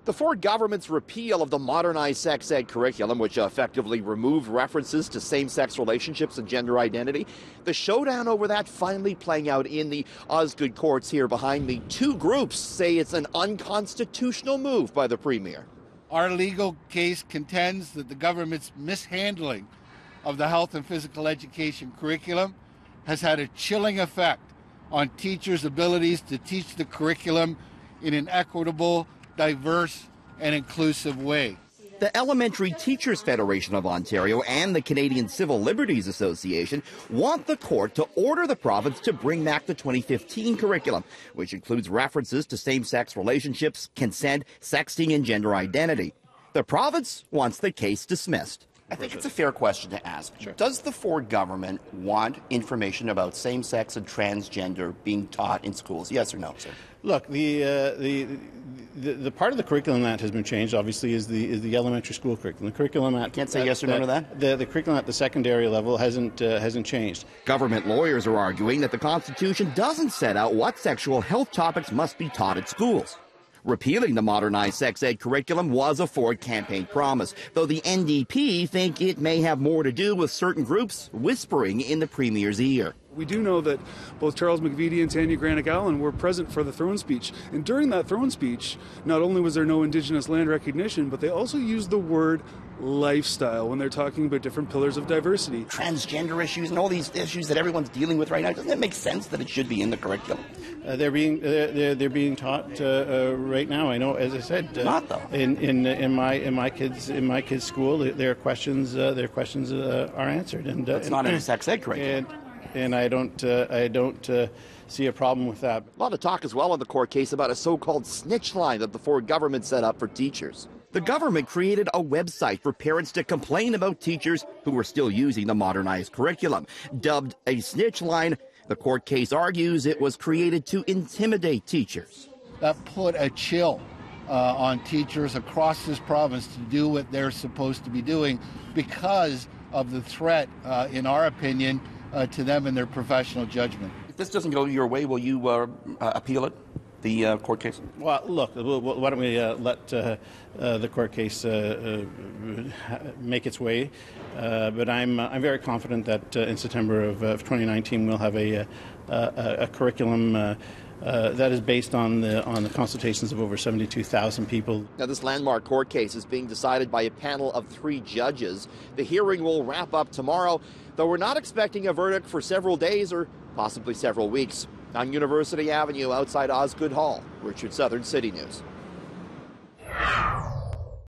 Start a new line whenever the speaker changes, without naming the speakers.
The Ford government's repeal of the modernized sex ed curriculum, which effectively removed references to same-sex relationships and gender identity, the showdown over that finally playing out in the Osgood courts here behind me. Two groups say it's an unconstitutional move by the Premier.
Our legal case contends that the government's mishandling of the health and physical education curriculum has had a chilling effect on teachers' abilities to teach the curriculum in an equitable, diverse, and inclusive way.
The Elementary Teachers Federation of Ontario and the Canadian Civil Liberties Association want the court to order the province to bring back the 2015 curriculum, which includes references to same-sex relationships, consent, sexting, and gender identity. The province wants the case dismissed.
I think it's a fair question to ask.
Sure.
Does the Ford government want information about same-sex and transgender being taught in schools? Yes or no, sir?
Look, the part of the curriculum that has been changed, obviously, is the elementary school curriculum. The curriculum at
can't say yes or no to that.
The curriculum at the secondary level hasn't changed.
Government lawyers are arguing that the Constitution doesn't set out what sexual health topics must be taught at schools. Repealing the modernized sex ed curriculum was a Ford campaign promise, though the NDP think it may have more to do with certain groups whispering in the Premier's ear.
We do know that both Charles McVety and Tanya Granick-Allen were present for the throne speech. And during that throne speech, not only was there no Indigenous land recognition, but they also used the word lifestyle when they're talking about different pillars of diversity.
Transgender issues and all these issues that everyone's dealing with right now, doesn't it make sense that it should be in the curriculum?
They're being taught right now. I know, as I said,
not though.
In my kids' school, their questions are answered, and
it's not in the sex ed curriculum.
And I don't see a problem with that.
A lot of talk as well in the court case about a so-called snitch line that the Ford government set up for teachers. The government created a website for parents to complain about teachers who were still using the modernized curriculum. Dubbed a snitch line, the court case argues it was created to intimidate teachers.
That put a chill on teachers across this province to do what they're supposed to be doing because of the threat, in our opinion, to them and their professional judgment.
If this doesn't go your way, will you appeal it, the court case?
Well, look, why don't we let the court case make its way? But I'm very confident that in September of 2019 we'll have a curriculum that is based on the consultations of over 72,000 people.
Now, this landmark court case is being decided by a panel of 3 judges. The hearing will wrap up tomorrow, though we're not expecting a verdict for several days or possibly several weeks. On University Avenue outside Osgood Hall, Richard Southern, City News.